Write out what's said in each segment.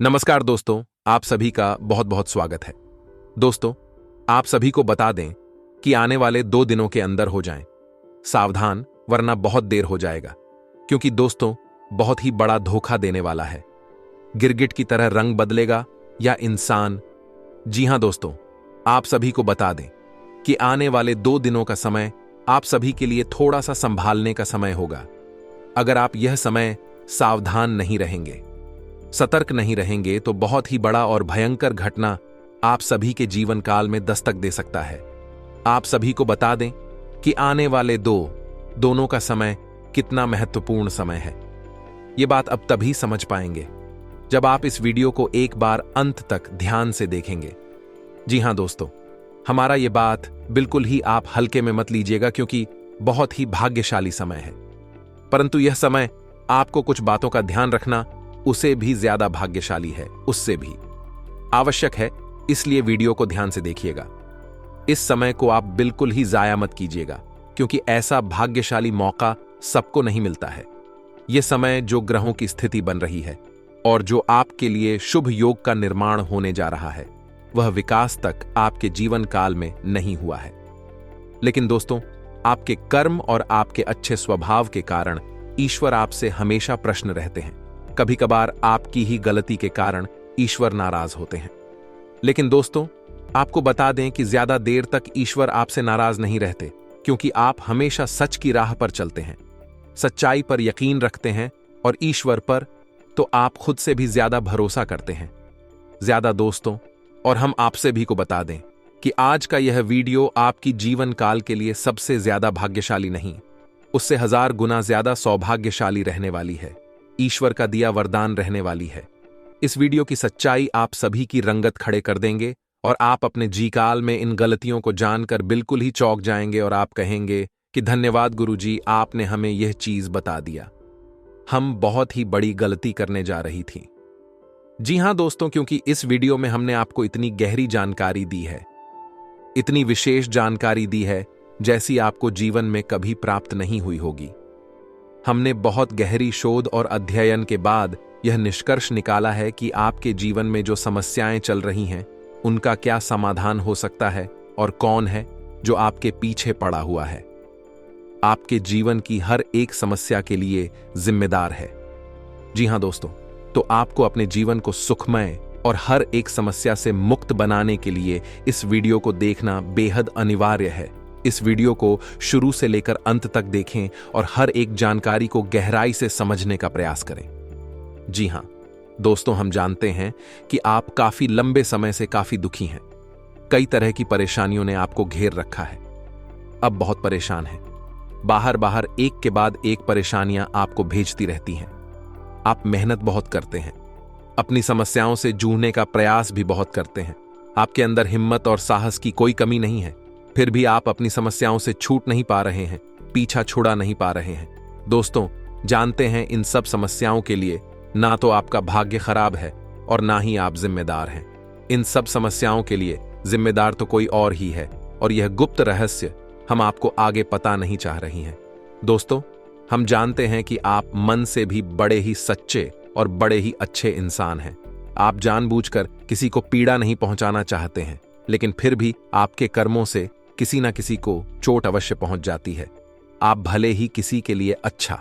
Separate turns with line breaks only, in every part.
नमस्कार दोस्तों, आप सभी का बहुत बहुत स्वागत है। दोस्तों, आप सभी को बता दें कि आने वाले 2 दिनों के अंदर हो जाएं। सावधान, वरना बहुत देर हो जाएगा, क्योंकि दोस्तों बहुत ही बड़ा धोखा देने वाला है। गिरगिट की तरह रंग बदलेगा या इंसान। जी हां दोस्तों, आप सभी को बता दें कि आने वाले 2 दिनों का समय आप सभी के लिए थोड़ा सा संभालने का समय होगा। अगर आप यह समय सावधान नहीं रहेंगे, सतर्क नहीं रहेंगे, तो बहुत ही बड़ा और भयंकर घटना आप सभी के जीवन काल में दस्तक दे सकता है। आप सभी को बता दें कि आने वाले दोनों का समय कितना महत्वपूर्ण समय है। यह बात अब तभी समझ पाएंगे जब आप इस वीडियो को एक बार अंत तक ध्यान से देखेंगे। जी हां दोस्तों, हमारा यह बात बिल्कुल ही आप हल्के में मत लीजिएगा, क्योंकि बहुत ही भाग्यशाली समय है। परंतु यह समय आपको कुछ बातों का ध्यान रखना उसे भी ज्यादा भाग्यशाली है, उससे भी आवश्यक है। इसलिए वीडियो को ध्यान से देखिएगा। इस समय को आप बिल्कुल ही जाया मत कीजिएगा, क्योंकि ऐसा भाग्यशाली मौका सबको नहीं मिलता है। यह समय जो ग्रहों की स्थिति बन रही है और जो आपके लिए शुभ योग का निर्माण होने जा रहा है, वह विकास तक आपके जीवन काल में नहीं हुआ है। लेकिन दोस्तों, आपके कर्म और आपके अच्छे स्वभाव के कारण ईश्वर आपसे हमेशा प्रश्न रहते हैं। कभी कभार आपकी ही गलती के कारण ईश्वर नाराज होते हैं। लेकिन दोस्तों, आपको बता दें कि ज्यादा देर तक ईश्वर आपसे नाराज नहीं रहते, क्योंकि आप हमेशा सच की राह पर चलते हैं, सच्चाई पर यकीन रखते हैं और ईश्वर पर तो आप खुद से भी ज्यादा भरोसा करते हैं। ज्यादा दोस्तों, और हम आपसे भी को बता दें कि आज का यह वीडियो आपकी जीवन काल के लिए सबसे ज्यादा भाग्यशाली नहीं, उससे 1000 गुना ज्यादा सौभाग्यशाली रहने वाली है। ईश्वर का दिया वरदान रहने वाली है। इस वीडियो की सच्चाई आप सभी की रंगत खड़े कर देंगे और आप अपने जीकाल में इन गलतियों को जानकर बिल्कुल ही चौंक जाएंगे और आप कहेंगे कि धन्यवाद गुरुजी, आपने हमें यह चीज बता दिया। हम बहुत ही बड़ी गलती करने जा रही थी। जी हां दोस्तों, क्योंकि इस वीडियो में हमने आपको इतनी गहरी जानकारी दी है, इतनी विशेष जानकारी दी है जैसी आपको जीवन में कभी प्राप्त नहीं हुई होगी। हमने बहुत गहरी शोध और अध्ययन के बाद यह निष्कर्ष निकाला है कि आपके जीवन में जो समस्याएं चल रही हैं, उनका क्या समाधान हो सकता है और कौन है जो आपके पीछे पड़ा हुआ है। आपके जीवन की हर एक समस्या के लिए जिम्मेदार है। जी हां दोस्तों, तो आपको अपने जीवन को सुखमय और हर एक समस्या से मुक्त बनाने के लिए इस वीडियो को देखना बेहद अनिवार्य है। इस वीडियो को शुरू से लेकर अंत तक देखें और हर एक जानकारी को गहराई से समझने का प्रयास करें। जी हां दोस्तों, हम जानते हैं कि आप काफी लंबे समय से काफी दुखी हैं। कई तरह की परेशानियों ने आपको घेर रखा है। अब बहुत परेशान हैं। बाहर एक के बाद एक परेशानियां आपको भेजती रहती हैं। आप मेहनत बहुत करते हैं, अपनी समस्याओं से जूझने का प्रयास भी बहुत करते हैं। आपके अंदर हिम्मत और साहस की कोई कमी नहीं है, फिर भी आप अपनी समस्याओं से छूट नहीं पा रहे हैं, पीछा छुड़ा नहीं पा रहे हैं। दोस्तों, जानते हैं इन सब समस्याओं के लिए ना तो आपका भाग्य खराब है और ना ही आप जिम्मेदार हैं। इन सब समस्याओं के लिए जिम्मेदार तो कोई और ही है, और यह गुप्त रहस्य हम आपको आगे पता नहीं चाह रही हैं। दोस्तों, हम जानते हैं कि आप मन से भी बड़े ही सच्चे और बड़े ही अच्छे इंसान हैं। आप जानबूझकर किसी को पीड़ा नहीं पहुंचाना चाहते हैं, लेकिन फिर भी आपके कर्मों से किसी ना किसी को चोट अवश्य पहुंच जाती है। आप भले ही किसी के लिए अच्छा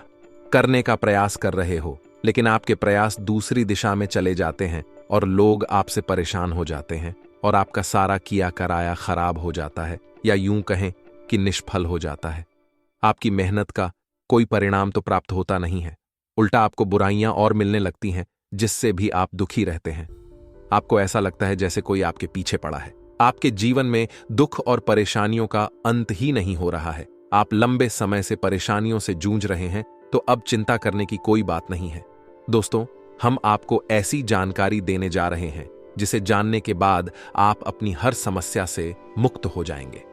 करने का प्रयास कर रहे हो, लेकिन आपके प्रयास दूसरी दिशा में चले जाते हैं और लोग आपसे परेशान हो जाते हैं और आपका सारा किया कराया खराब हो जाता है, या यूं कहें कि निष्फल हो जाता है। आपकी मेहनत का कोई परिणाम तो प्राप्त होता नहीं है, उल्टा आपको बुराइयां और मिलने लगती हैं, जिससे भी आप दुखी रहते हैं। आपको ऐसा लगता है जैसे कोई आपके पीछे पड़ा है। आपके जीवन में दुख और परेशानियों का अंत ही नहीं हो रहा है। आप लंबे समय से परेशानियों से जूझ रहे हैं, तो अब चिंता करने की कोई बात नहीं है। दोस्तों, हम आपको ऐसी जानकारी देने जा रहे हैं जिसे जानने के बाद आप अपनी हर समस्या से मुक्त हो जाएंगे।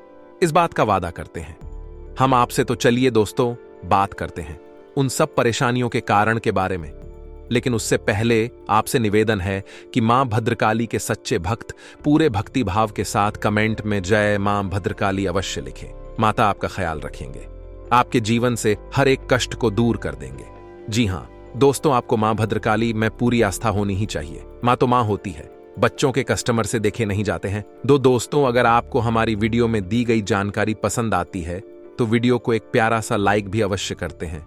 इस बात का वादा करते हैं हम आपसे। तो चलिए दोस्तों, बात करते हैं उन सब परेशानियों के कारण के बारे में। लेकिन उससे पहले आपसे निवेदन है कि मां भद्रकाली के सच्चे भक्त पूरे भक्ति भाव के साथ कमेंट में जय मां भद्रकाली अवश्य लिखें। माता आपका ख्याल रखेंगे, आपके जीवन से हर एक कष्ट को दूर कर देंगे। जी हां, दोस्तों, आपको मां भद्रकाली में पूरी आस्था होनी ही चाहिए। मां तो मां होती है, बच्चों के कस्टमर से देखे नहीं जाते हैं। दोस्तों, अगर आपको हमारी वीडियो में दी गई जानकारी पसंद आती है तो वीडियो को एक प्यारा सा लाइक भी अवश्य करते हैं।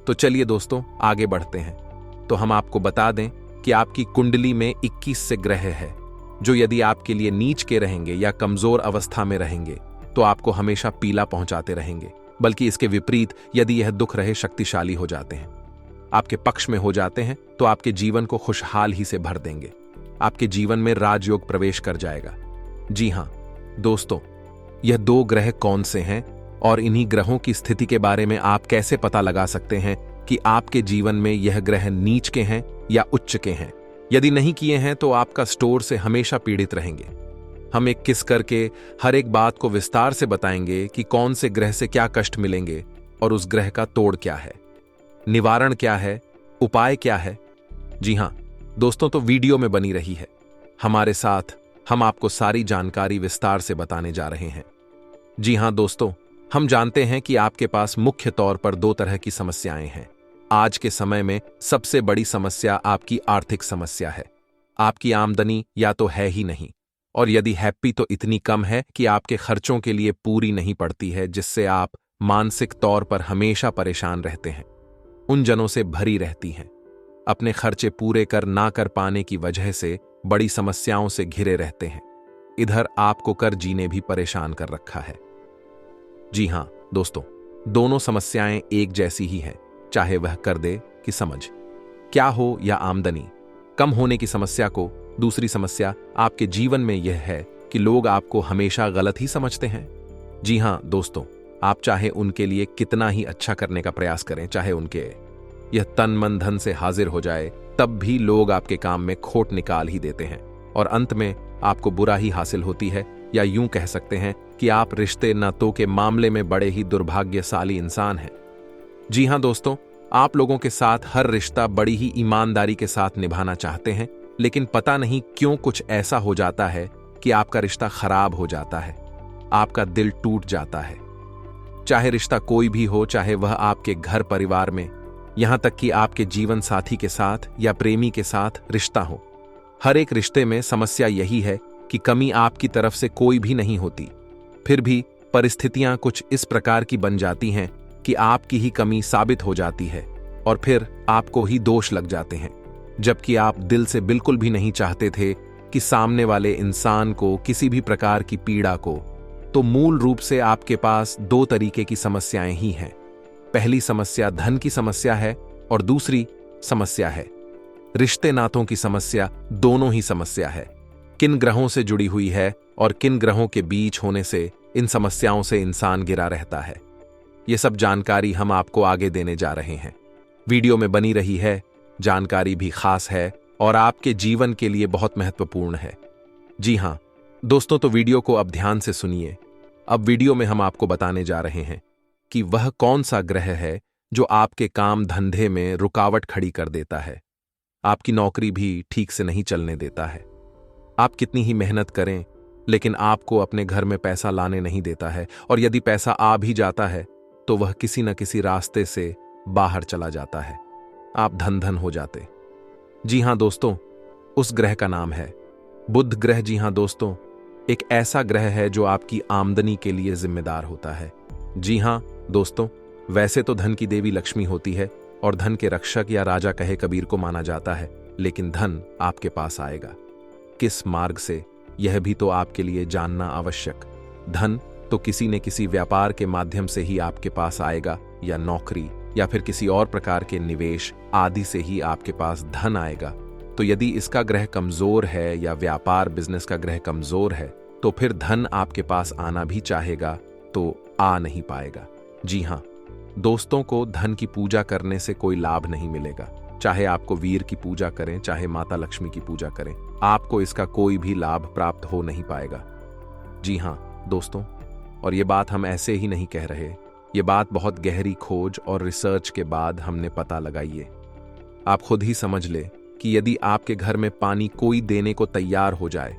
तो चलिए दोस्तों, आगे बढ़ते हैं। तो हम आपको बता दें कि आपकी कुंडली में 21 से ग्रह है, जो यदि आपके लिए नीच के रहेंगे या कमजोर अवस्था में रहेंगे तो आपको हमेशा पीला पहुंचाते रहेंगे, बल्कि इसके विपरीत यदि यह दुख रहे शक्तिशाली हो जाते हैं, आपके पक्ष में हो जाते हैं तो आपके जीवन को खुशहाल ही से भर देंगे। आपके जीवन में राजयोग प्रवेश कर जाएगा। जी हां दोस्तों, यह 2 ग्रह कौन से हैं और इन्हीं ग्रहों की स्थिति के बारे में आप कैसे पता लगा सकते हैं कि आपके जीवन में यह ग्रह नीच के हैं या उच्च के हैं। यदि नहीं किए हैं तो आपका स्टोर से हमेशा पीड़ित रहेंगे। हम एक किस करके हर एक बात को विस्तार से बताएंगे कि कौन से ग्रह से क्या कष्ट मिलेंगे और उस ग्रह का तोड़ क्या है, निवारण क्या है, उपाय क्या है। जी हां दोस्तों, तो वीडियो में बनी रही है हमारे साथ। हम आपको सारी जानकारी विस्तार से बताने जा रहे हैं। जी हां दोस्तों, हम जानते हैं कि आपके पास मुख्य तौर पर 2 तरह की समस्याएं हैं। आज के समय में सबसे बड़ी समस्या आपकी आर्थिक समस्या है। आपकी आमदनी या तो है ही नहीं, और यदि हैप्पी तो इतनी कम है कि आपके खर्चों के लिए पूरी नहीं पड़ती है, जिससे आप मानसिक तौर पर हमेशा परेशान रहते हैं, उन जनों से भरी रहती हैं। अपने खर्चे पूरे कर ना कर पाने की वजह से बड़ी समस्याओं से घिरे रहते हैं। इधर आपको कर जीने भी परेशान कर रखा है। जी हां दोस्तों, दोनों समस्याएं एक जैसी ही हैं, चाहे वह कर दे कि समझ क्या हो या आमदनी कम होने की समस्या को। दूसरी समस्या आपके जीवन में यह है कि लोग आपको हमेशा गलत ही समझते हैं। जी हां दोस्तों, आप चाहे उनके लिए कितना ही अच्छा करने का प्रयास करें, चाहे उनके यह तन मन धन से हाजिर हो जाए, तब भी लोग आपके काम में खोट निकाल ही देते हैं और अंत में आपको बुरा ही हासिल होती है। या यूं कह सकते हैं कि आप रिश्ते नातों के मामले में बड़े ही दुर्भाग्यशाली इंसान हैं। जी हां दोस्तों, आप लोगों के साथ हर रिश्ता बड़ी ही ईमानदारी के साथ निभाना चाहते हैं, लेकिन पता नहीं क्यों कुछ ऐसा हो जाता है कि आपका रिश्ता खराब हो जाता है, आपका दिल टूट जाता है। चाहे रिश्ता कोई भी हो, चाहे वह आपके घर परिवार में, यहां तक कि आपके जीवन साथी के साथ या प्रेमी के साथ रिश्ता हो, हर एक रिश्ते में समस्या यही है कि कमी आपकी तरफ से कोई भी नहीं होती, फिर भी परिस्थितियां कुछ इस प्रकार की बन जाती हैं कि आपकी ही कमी साबित हो जाती है और फिर आपको ही दोष लग जाते हैं, जबकि आप दिल से बिल्कुल भी नहीं चाहते थे कि सामने वाले इंसान को किसी भी प्रकार की पीड़ा को। तो मूल रूप से आपके पास 2 तरीके की समस्याएं ही हैं। पहली समस्या धन की समस्या है और दूसरी समस्या है रिश्ते नातों की समस्या। दोनों ही समस्या है किन ग्रहों से जुड़ी हुई है और किन ग्रहों के बीच होने से इन समस्याओं से इंसान घिरा रहता है। ये सब जानकारी हम आपको आगे देने जा रहे हैं। वीडियो में बनी रही है, जानकारी भी खास है और आपके जीवन के लिए बहुत महत्वपूर्ण है। जी हां दोस्तों, तो वीडियो को अब ध्यान से सुनिए। अब वीडियो में हम आपको बताने जा रहे हैं कि वह कौन सा ग्रह है जो आपके काम धंधे में रुकावट खड़ी कर देता है, आपकी नौकरी भी ठीक से नहीं चलने देता है। आप कितनी ही मेहनत करें लेकिन आपको अपने घर में पैसा लाने नहीं देता है, और यदि पैसा आ भी जाता है तो वह किसी न किसी रास्ते से बाहर चला जाता है। आप धन धन हो जाते। जी हां दोस्तों, उस ग्रह का नाम है बुध ग्रह। जी हां दोस्तों, एक ऐसा ग्रह है जो आपकी आमदनी के लिए जिम्मेदार होता है। जी हां दोस्तों, वैसे तो धन की देवी लक्ष्मी होती है और धन के रक्षक या राजा कहे कबीर को माना जाता है, लेकिन धन आपके पास आएगा किस मार्ग से, यह भी तो आपके लिए जानना आवश्यक। धन तो किसी न किसी व्यापार के माध्यम से ही आपके पास आएगा, या नौकरी या फिर किसी और प्रकार के निवेश आदि से ही आपके पास धन आएगा। तो यदि इसका ग्रह कमजोर है या व्यापार बिजनेस का ग्रह कमजोर है तो फिर धन आपके पास आना भी चाहेगा तो आ नहीं पाएगा। जी हां दोस्तों, को धन की पूजा करने से कोई लाभ नहीं मिलेगा। चाहे आपको वीर की पूजा करें, चाहे माता लक्ष्मी की पूजा करें, आपको इसका कोई भी लाभ प्राप्त हो नहीं पाएगा। जी हां दोस्तों, और ये बात हम ऐसे ही नहीं कह रहे, ये बात बहुत गहरी खोज और रिसर्च के बाद हमने पता लगाई है। आप खुद ही समझ ले कि यदि आपके घर में पानी कोई देने को तैयार हो जाए,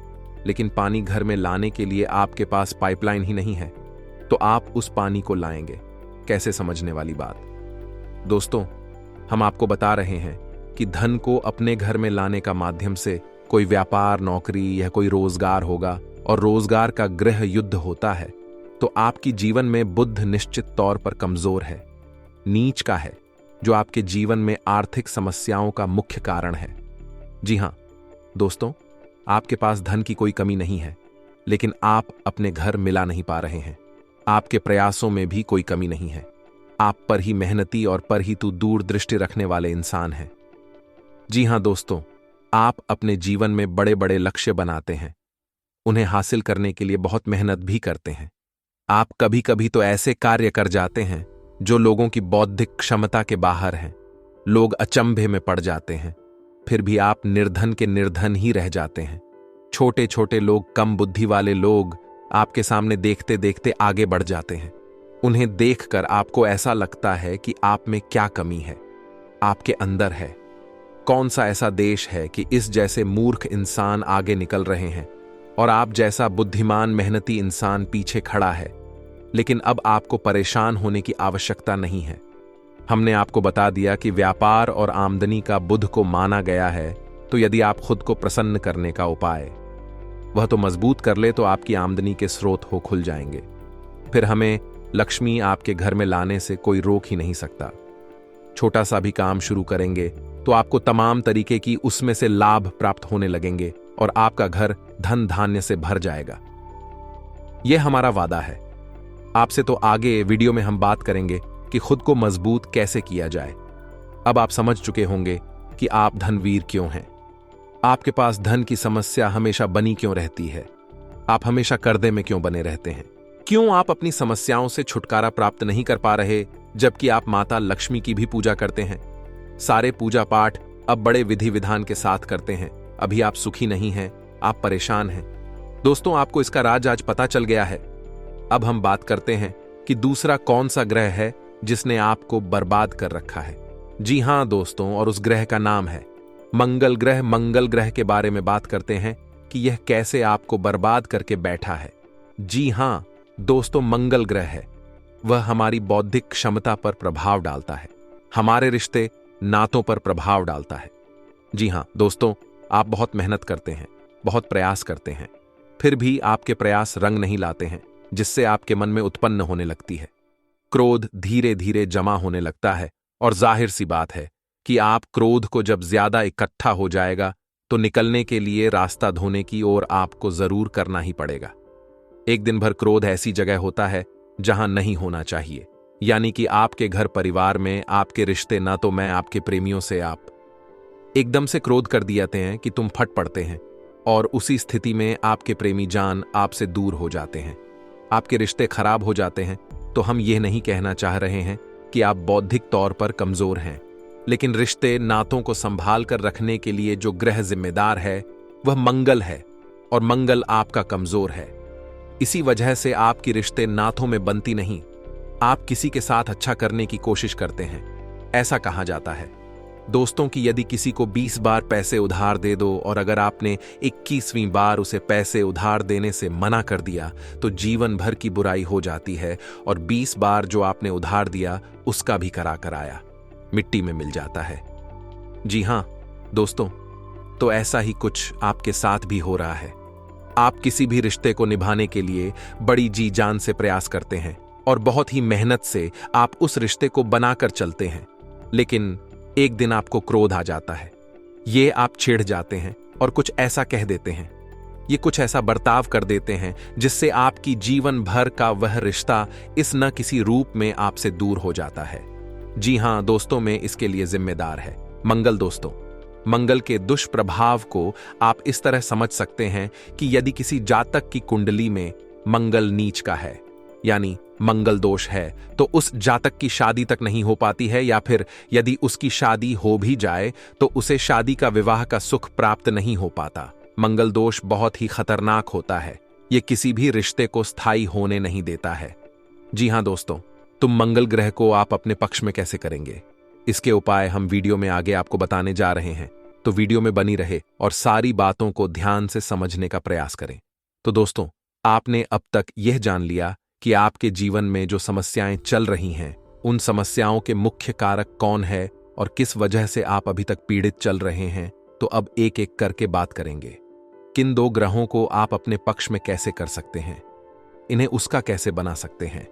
लेकिन पानी घर में लाने के लिए आपके पास पाइपलाइन ही नहीं है, तो आप उस पानी को लाएंगे कैसे? समझने वाली बात दोस्तों, हम आपको बता रहे हैं कि धन को अपने घर में लाने का माध्यम से कोई व्यापार, नौकरी या कोई रोजगार होगा और रोजगार का गृह युद्ध होता है, तो आपकी जीवन में बुध निश्चित तौर पर कमजोर है, नीच का है, जो आपके जीवन में आर्थिक समस्याओं का मुख्य कारण है। जी हां दोस्तों, आपके पास धन की कोई कमी नहीं है, लेकिन आप अपने घर मिला नहीं पा रहे हैं। आपके प्रयासों में भी कोई कमी नहीं है। आप पर ही मेहनती और पर ही तू दूरदृष्टि रखने वाले इंसान हैं। जी हां दोस्तों, आप अपने जीवन में बड़े बड़े लक्ष्य बनाते हैं, उन्हें हासिल करने के लिए बहुत मेहनत भी करते हैं। आप कभी कभी तो ऐसे कार्य कर जाते हैं जो लोगों की बौद्धिक क्षमता के बाहर हैं। लोग अचंभे में पड़ जाते हैं, फिर भी आप निर्धन के निर्धन ही रह जाते हैं। छोटे छोटे लोग, कम बुद्धि वाले लोग आपके सामने देखते देखते आगे बढ़ जाते हैं। उन्हें देखकर आपको ऐसा लगता है कि आप में क्या कमी है, आपके अंदर है। कौन सा ऐसा देश है कि इस जैसे मूर्ख इंसान आगे निकल रहे हैं और आप जैसा बुद्धिमान मेहनती इंसान पीछे खड़ा है। लेकिन अब आपको परेशान होने की आवश्यकता नहीं है। हमने आपको बता दिया कि व्यापार और आमदनी का बुध को माना गया है, तो यदि आप खुद को प्रसन्न करने का उपाय वह तो मजबूत कर ले, तो आपकी आमदनी के स्रोत हो खुल जाएंगे। फिर हमें लक्ष्मी आपके घर में लाने से कोई रोक ही नहीं सकता। छोटा सा भी काम शुरू करेंगे तो आपको तमाम तरीके की उसमें से लाभ प्राप्त होने लगेंगे और आपका घर धन धान्य से भर जाएगा। यह हमारा वादा है। आपसे तो आगे वीडियो में हम बात करेंगे कि खुद को मजबूत कैसे किया जाए। अब आप समझ चुके होंगे कि आप धनवीर क्यों हैं। आपके पास धन की समस्या हमेशा बनी क्यों रहती है। आप हमेशा कर्जे में क्यों बने रहते हैं। क्यों आप अपनी समस्याओं से छुटकारा प्राप्त नहीं कर पा रहे, जबकि आप माता लक्ष्मी की भी पूजा करते हैं। सारे पूजा पाठ अब बड़े विधि विधान के साथ करते हैं, अभी आप सुखी नहीं हैं, आप परेशान हैं। दोस्तों, आपको इसका राज आज पता चल गया है। अब हम बात करते हैं कि दूसरा कौन सा ग्रह है जिसने आपको बर्बाद कर रखा है। जी हां दोस्तों, और उस ग्रह का नाम है मंगल ग्रह। मंगल ग्रह के बारे में बात करते हैं कि यह कैसे आपको बर्बाद करके बैठा है। जी हां दोस्तों, मंगल ग्रह है, वह हमारी बौद्धिक क्षमता पर प्रभाव डालता है, हमारे रिश्ते नातों पर प्रभाव डालता है। जी हां दोस्तों, आप बहुत मेहनत करते हैं, बहुत प्रयास करते हैं, फिर भी आपके प्रयास रंग नहीं लाते हैं, जिससे आपके मन में उत्पन्न होने लगती है क्रोध। धीरे धीरे जमा होने लगता है और जाहिर सी बात है कि आप क्रोध को जब ज्यादा इकट्ठा हो जाएगा तो निकलने के लिए रास्ता धोने की ओर आपको जरूर करना ही पड़ेगा। एक दिन भर क्रोध ऐसी जगह होता है जहां नहीं होना चाहिए, यानी कि आपके घर परिवार में, आपके रिश्ते, ना तो मैं आपके प्रेमियों से आप एकदम से क्रोध कर दियाते हैं कि तुम फट पड़ते हैं, और उसी स्थिति में आपके प्रेमी जान आपसे दूर हो जाते हैं, आपके रिश्ते खराब हो जाते हैं। तो हम यह नहीं कहना चाह रहे हैं कि आप बौद्धिक तौर पर कमजोर हैं, लेकिन रिश्ते नातों को संभाल कर रखने के लिए जो ग्रह जिम्मेदार है वह मंगल है, और मंगल आपका कमजोर है। इसी वजह से आपकी रिश्ते नातों में बनती नहीं। आप किसी के साथ अच्छा करने की कोशिश करते हैं। ऐसा कहा जाता है दोस्तों कि यदि किसी को 20 बार पैसे उधार दे दो और अगर आपने 21वीं बार उसे पैसे उधार देने से मना कर दिया तो जीवन भर की बुराई हो जाती है, और 20 बार जो आपने उधार दिया उसका भी करा कराया मिट्टी में मिल जाता है। जी हां दोस्तों, तो ऐसा ही कुछ आपके साथ भी हो रहा है। आप किसी भी रिश्ते को निभाने के लिए बड़ी जी जान से प्रयास करते हैं और बहुत ही मेहनत से आप उस रिश्ते को बनाकर चलते हैं, लेकिन एक दिन आपको क्रोध आ जाता है। ये आप चिढ़ जाते हैं और कुछ ऐसा कह देते हैं, ये कुछ ऐसा बर्ताव कर देते हैं जिससे आपकी जीवन भर का वह रिश्ता इस न किसी रूप में आपसे दूर हो जाता है। जी हां दोस्तों, में इसके लिए जिम्मेदार है मंगल। दोस्तों, मंगल के दुष्प्रभाव को आप इस तरह समझ सकते हैं कि यदि किसी जातक की कुंडली में मंगल नीच का है, यानी मंगल दोष है, तो उस जातक की शादी तक नहीं हो पाती है, या फिर यदि उसकी शादी हो भी जाए तो उसे शादी का विवाह का सुख प्राप्त नहीं हो पाता। मंगल दोष बहुत ही खतरनाक होता है, यह किसी भी रिश्ते को स्थायी होने नहीं देता है। जी हां दोस्तों, तुम मंगल ग्रह को आप अपने पक्ष में कैसे करेंगे, इसके उपाय हम वीडियो में आगे आपको बताने जा रहे हैं, तो वीडियो में बनी रहे और सारी बातों को ध्यान से समझने का प्रयास करें। तो दोस्तों, आपने अब तक यह जान लिया कि आपके जीवन में जो समस्याएं चल रही हैं, उन समस्याओं के मुख्य कारक कौन है और किस वजह से आप अभी तक पीड़ित चल रहे हैं, तो अब एक एक करके बात करेंगे। किन 2 ग्रहों को आप अपने पक्ष में कैसे कर सकते हैं, इन्हें उसका कैसे बना सकते हैं।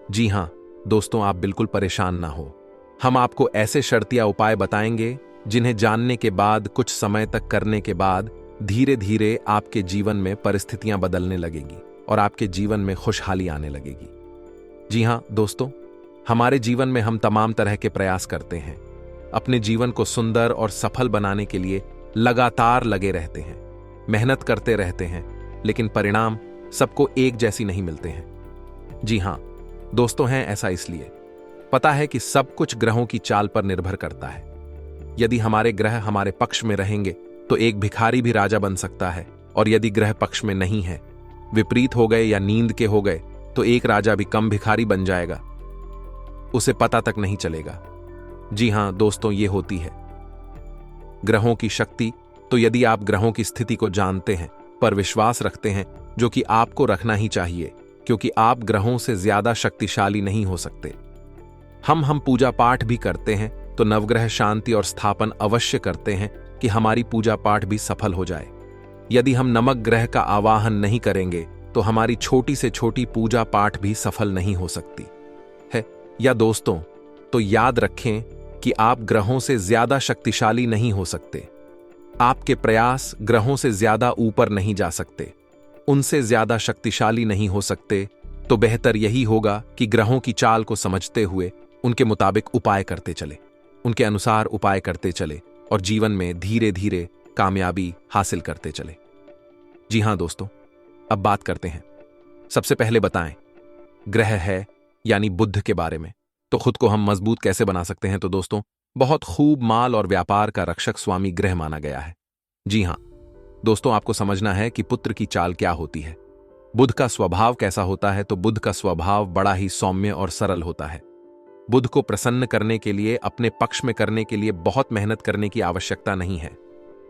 जी हां दोस्तों, आप बिल्कुल परेशान ना हो। हम आपको ऐसे शर्तिया उपाय बताएंगे जिन्हें जानने के बाद, कुछ समय तक करने के बाद धीरे धीरे आपके जीवन में परिस्थितियां बदलने लगेगी और आपके जीवन में खुशहाली आने लगेगी। जी हां दोस्तों, हमारे जीवन में हम तमाम तरह के प्रयास करते हैं। अपने जीवन को सुंदर और सफल बनाने के लिए लगातार लगे रहते हैं, मेहनत करते रहते हैं, लेकिन परिणाम सबको एक जैसी नहीं मिलते हैं। जी हां दोस्तों, हैं ऐसा इसलिए पता है कि सब कुछ ग्रहों की चाल पर निर्भर करता है। यदि हमारे ग्रह हमारे पक्ष में रहेंगे तो एक भिखारी भी राजा बन सकता है, और यदि ग्रह पक्ष में नहीं है, विपरीत हो गए या नींद के हो गए, तो एक राजा भी कम भिखारी बन जाएगा, उसे पता तक नहीं चलेगा। जी हां दोस्तों, ये होती है ग्रहों की शक्ति। तो यदि आप ग्रहों की स्थिति को जानते हैं, पर विश्वास रखते हैं, जो कि आपको रखना ही चाहिए, क्योंकि आप ग्रहों से ज्यादा शक्तिशाली नहीं हो सकते। हम पूजा पाठ भी करते हैं तो नवग्रह शांति और स्थापन अवश्य करते हैं कि हमारी पूजा पाठ भी सफल हो जाए। यदि हम नमक ग्रह का आवाहन नहीं करेंगे तो हमारी छोटी से छोटी पूजा पाठ भी सफल नहीं हो सकती है। या दोस्तों, तो याद रखें कि आप ग्रहों से ज्यादा शक्तिशाली नहीं हो सकते। आपके प्रयास ग्रहों से ज्यादा ऊपर नहीं जा सकते, उनसे ज्यादा शक्तिशाली नहीं हो सकते। तो बेहतर यही होगा कि ग्रहों की चाल को समझते हुए उनके मुताबिक उपाय करते चले, उनके अनुसार उपाय करते चले और जीवन में धीरे धीरे कामयाबी हासिल करते चले। जी हां दोस्तों, अब बात करते हैं। सबसे पहले बताएं, ग्रह है यानी बुध के बारे में। तो खुद को हम मजबूत कैसे बना सकते हैं? तो दोस्तों, बहुत खूब माल और व्यापार का रक्षक स्वामी ग्रह माना गया है। जी हां दोस्तों, आपको समझना है कि पुत्र की चाल क्या होती है, बुध का स्वभाव कैसा होता है। तो बुध का स्वभाव बड़ा ही सौम्य और सरल होता है। बुध को प्रसन्न करने के लिए, अपने पक्ष में करने के लिए बहुत मेहनत करने की आवश्यकता नहीं है।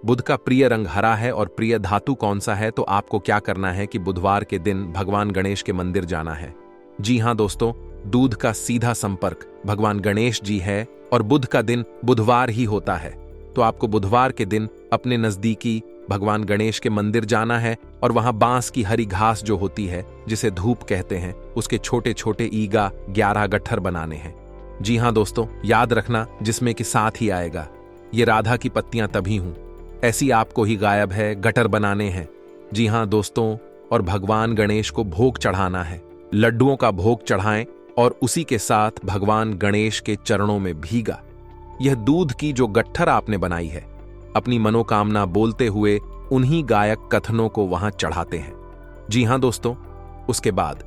बुध का प्रिय रंग हरा है और प्रिय धातु कौन सा है? तो आपको क्या करना है कि बुधवार के दिन भगवान गणेश के मंदिर जाना है। जी हां दोस्तों, दूध का सीधा संपर्क भगवान गणेश जी है और बुध का दिन बुधवार ही होता है। तो आपको बुधवार के दिन अपने नजदीकी भगवान गणेश के मंदिर जाना है और वहां बांस की हरी घास जो होती है, जिसे धूप कहते हैं, उसके छोटे छोटे ईगा 11 गट्ठर बनाने हैं। जी हां दोस्तों, याद रखना जिसमें कि साथ ही आएगा, ये राधा की पत्तियां तभी हूं, ऐसी आपको ही गायब है, गटर बनाने हैं। जी हां दोस्तों, और भगवान गणेश को भोग चढ़ाना है। लड्डुओं का भोग चढ़ाएं और उसी के साथ भगवान गणेश के चरणों में भीगा यह दूध की जो गट्ठर आपने बनाई है, अपनी मनोकामना बोलते हुए उन्हीं गायक कथनों को वहां चढ़ाते हैं। जी हां दोस्तों, उसके बाद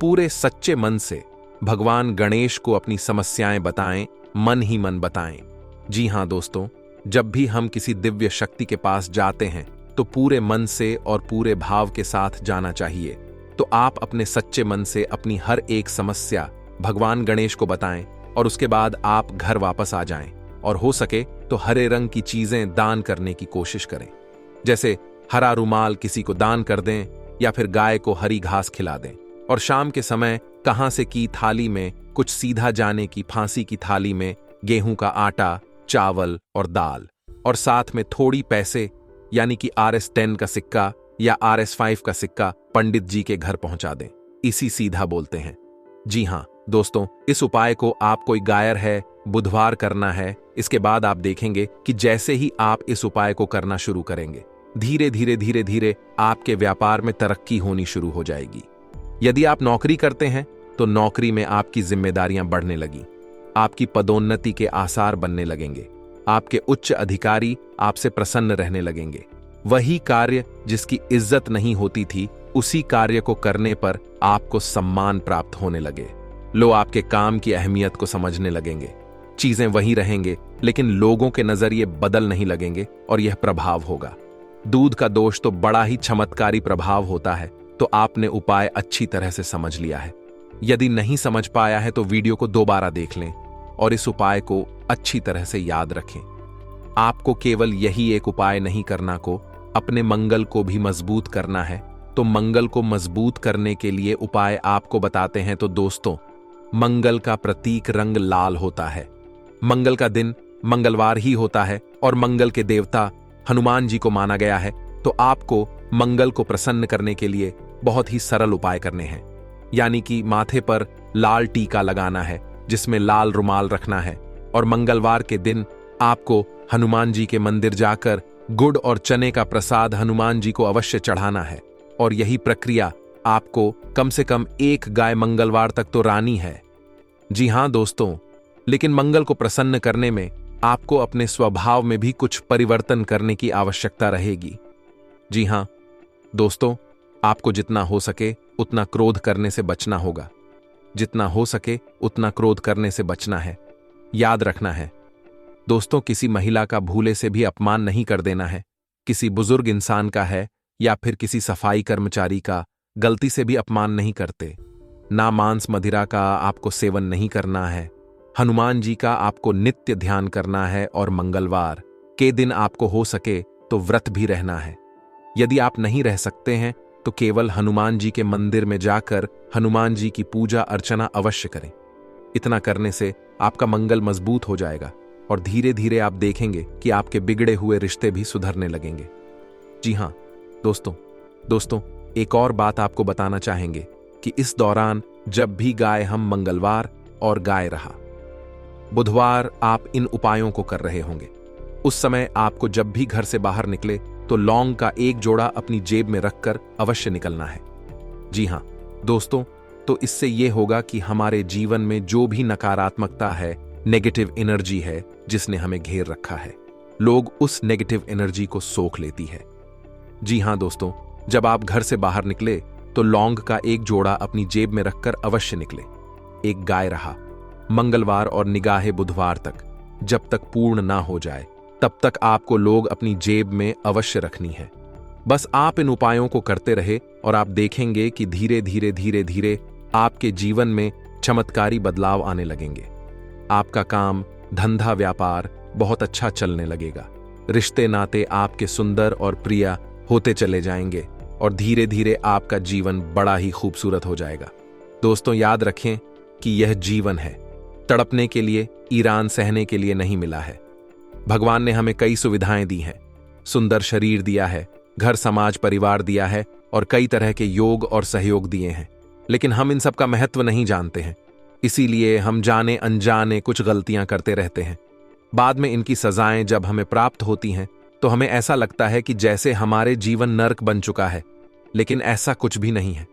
पूरे सच्चे मन से भगवान गणेश को अपनी समस्याएं बताएं, मन ही मन बताएं। जी हां दोस्तों, जब भी हम किसी दिव्य शक्ति के पास जाते हैं तो पूरे मन से और पूरे भाव के साथ जाना चाहिए। तो आप अपने सच्चे मन से अपनी हर एक समस्या भगवान गणेश को बताएं और उसके बाद आप घर वापस आ जाएं, और हो सके तो हरे रंग की चीजें दान करने की कोशिश करें, जैसे हरा रुमाल किसी को दान कर दें या फिर गाय को हरी घास खिला दें। और शाम के समय कहां से की थाली में कुछ सीधा जाने की फांसी की थाली में गेहूं का आटा, चावल और दाल, और साथ में थोड़ी पैसे यानी कि RS10 का सिक्का या RS5 का सिक्का पंडित जी के घर पहुंचा दें। इसी सीधा बोलते हैं। जी हां दोस्तों, इस उपाय को आप कोई गायर है बुधवार करना है। इसके बाद आप देखेंगे कि जैसे ही आप इस उपाय को करना शुरू करेंगे, धीरे धीरे आपके व्यापार में तरक्की होनी शुरू हो जाएगी। यदि आप नौकरी करते हैं तो नौकरी में आपकी जिम्मेदारियां बढ़ने लगी, आपकी पदोन्नति के आसार बनने लगेंगे, आपके उच्च अधिकारी आपसे प्रसन्न रहने लगेंगे। वही कार्य जिसकी इज्जत नहीं होती थी, उसी कार्य को करने पर आपको सम्मान प्राप्त होने लगे। लोग आपके काम की अहमियत को समझने लगेंगे। चीजें वही रहेंगे लेकिन लोगों के नजरिए बदल नहीं लगेंगे और यह प्रभाव होगा। दूध का दोष तो बड़ा ही चमत्कारी प्रभाव होता है। तो आपने उपाय अच्छी तरह से समझ लिया है। यदि नहीं समझ पाया है तो वीडियो को दोबारा देख लें और इस उपाय को अच्छी तरह से याद रखें। आपको केवल यही एक उपाय नहीं करना को, अपने मंगल को भी मजबूत करना है। तो मंगल को मजबूत करने के लिए उपाय आपको बताते हैं। तो दोस्तों, मंगल का प्रतीक रंग लाल होता है। मंगल का दिन मंगलवार ही होता है और मंगल के देवता हनुमान जी को माना गया है, तो आपको मंगल को प्रसन्न करने के लिए बहुत ही सरल उपाय करने हैं। यानी कि माथे पर लाल टीका लगाना है, जिसमें लाल रुमाल रखना है, और मंगलवार के दिन आपको हनुमान जी के मंदिर जाकर गुड़ और चने का प्रसाद हनुमान जी को अवश्य चढ़ाना है। और यही प्रक्रिया आपको कम से कम 1 गाय मंगलवार तक तो रानी है। जी हां दोस्तों, लेकिन मंगल को प्रसन्न करने में आपको अपने स्वभाव में भी कुछ परिवर्तन करने की आवश्यकता रहेगी। जी हां दोस्तों, आपको जितना हो सके उतना क्रोध करने से बचना होगा। जितना हो सके उतना क्रोध करने से बचना है। याद रखना है दोस्तों, किसी महिला का भूले से भी अपमान नहीं कर देना है। किसी बुजुर्ग इंसान का है या फिर किसी सफाई कर्मचारी का गलती से भी अपमान नहीं करते। ना मांस मदिरा का आपको सेवन नहीं करना है। हनुमान जी का आपको नित्य ध्यान करना है और मंगलवार के दिन आपको हो सके तो व्रत भी रहना है। यदि आप नहीं रह सकते हैं तो केवल हनुमान जी के मंदिर में जाकर हनुमान जी की पूजा अर्चना अवश्य करें। इतना करने से आपका मंगल मजबूत हो जाएगा और धीरे धीरे आप देखेंगे कि आपके बिगड़े हुए रिश्ते भी सुधरने लगेंगे। जी हां दोस्तों, एक और बात आपको बताना चाहेंगे कि इस दौरान जब भी गाय हम मंगलवार और गाय रहा बुधवार आप इन उपायों को कर रहे होंगे, उस समय आपको जब भी घर से बाहर निकले तो लौंग का 1 जोड़ा अपनी जेब में रखकर अवश्य निकलना है। जी हां दोस्तों, तो इससे यह होगा कि हमारे जीवन में जो भी नकारात्मकता है, नेगेटिव एनर्जी है जिसने हमें घेर रखा है, लोग उस नेगेटिव एनर्जी को सोख लेती है। जी हां दोस्तों, जब आप घर से बाहर निकले तो लौंग का 1 जोड़ा अपनी जेब में रखकर अवश्य निकले। 1 गाय रहा मंगलवार और निगाहे बुधवार तक जब तक पूर्ण ना हो जाए तब तक आपको लोग अपनी जेब में अवश्य रखनी है। बस आप इन उपायों को करते रहे और आप देखेंगे कि धीरे धीरे आपके जीवन में चमत्कारी बदलाव आने लगेंगे। आपका काम, धंधा, व्यापार बहुत अच्छा चलने लगेगा। रिश्ते नाते आपके सुंदर और प्रिय होते चले जाएंगे और धीरे धीरे आपका जीवन बड़ा ही खूबसूरत हो जाएगा। दोस्तों याद रखें कि यह जीवन है, तड़पने के लिए, ईरान सहने के लिए नहीं मिला है। भगवान ने हमें कई सुविधाएं दी हैं, सुंदर शरीर दिया है, घर समाज परिवार दिया है और कई तरह के योग और सहयोग दिए हैं, लेकिन हम इन सब का महत्व नहीं जानते हैं। इसीलिए हम जाने अनजाने कुछ गलतियां करते रहते हैं। बाद में इनकी सजाएं जब हमें प्राप्त होती हैं तो हमें ऐसा लगता है कि जैसे हमारे जीवन नर्क बन चुका है, लेकिन ऐसा कुछ भी नहीं है।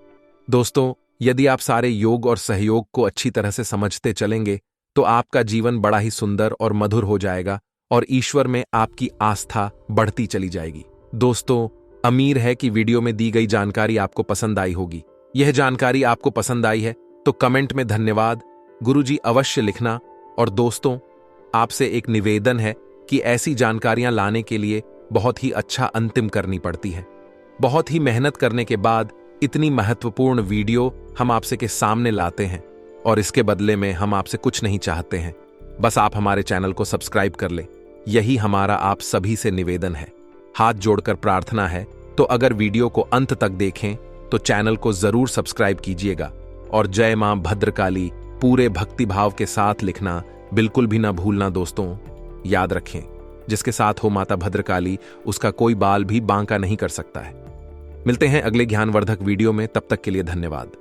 दोस्तों, यदि आप सारे योग और सहयोग को अच्छी तरह से समझते चलेंगे तो आपका जीवन बड़ा ही सुंदर और मधुर हो जाएगा और ईश्वर में आपकी आस्था बढ़ती चली जाएगी। दोस्तों, उम्मीद है कि वीडियो में दी गई जानकारी आपको पसंद आई होगी। यह जानकारी आपको पसंद आई है तो कमेंट में धन्यवाद गुरुजी अवश्य लिखना। और दोस्तों, आपसे एक निवेदन है कि ऐसी जानकारियां लाने के लिए बहुत ही अच्छा अंतिम करनी पड़ती है। बहुत ही मेहनत करने के बाद इतनी महत्वपूर्ण वीडियो हम आपसे के सामने लाते हैं और इसके बदले में हम आपसे कुछ नहीं चाहते हैं, बस आप हमारे चैनल को सब्सक्राइब कर लें। यही हमारा आप सभी से निवेदन है। हाथ जोड़कर प्रार्थना है, तो अगर वीडियो को अंत तक देखें तो चैनल को जरूर सब्सक्राइब कीजिएगा और जय मां भद्रकाली पूरे भक्ति भाव के साथ लिखना बिल्कुल भी ना भूलना। दोस्तों याद रखें, जिसके साथ हो माता भद्रकाली उसका कोई बाल भी बांका नहीं कर सकता है। मिलते हैं अगले ज्ञानवर्धक वीडियो में, तब तक के लिए धन्यवाद।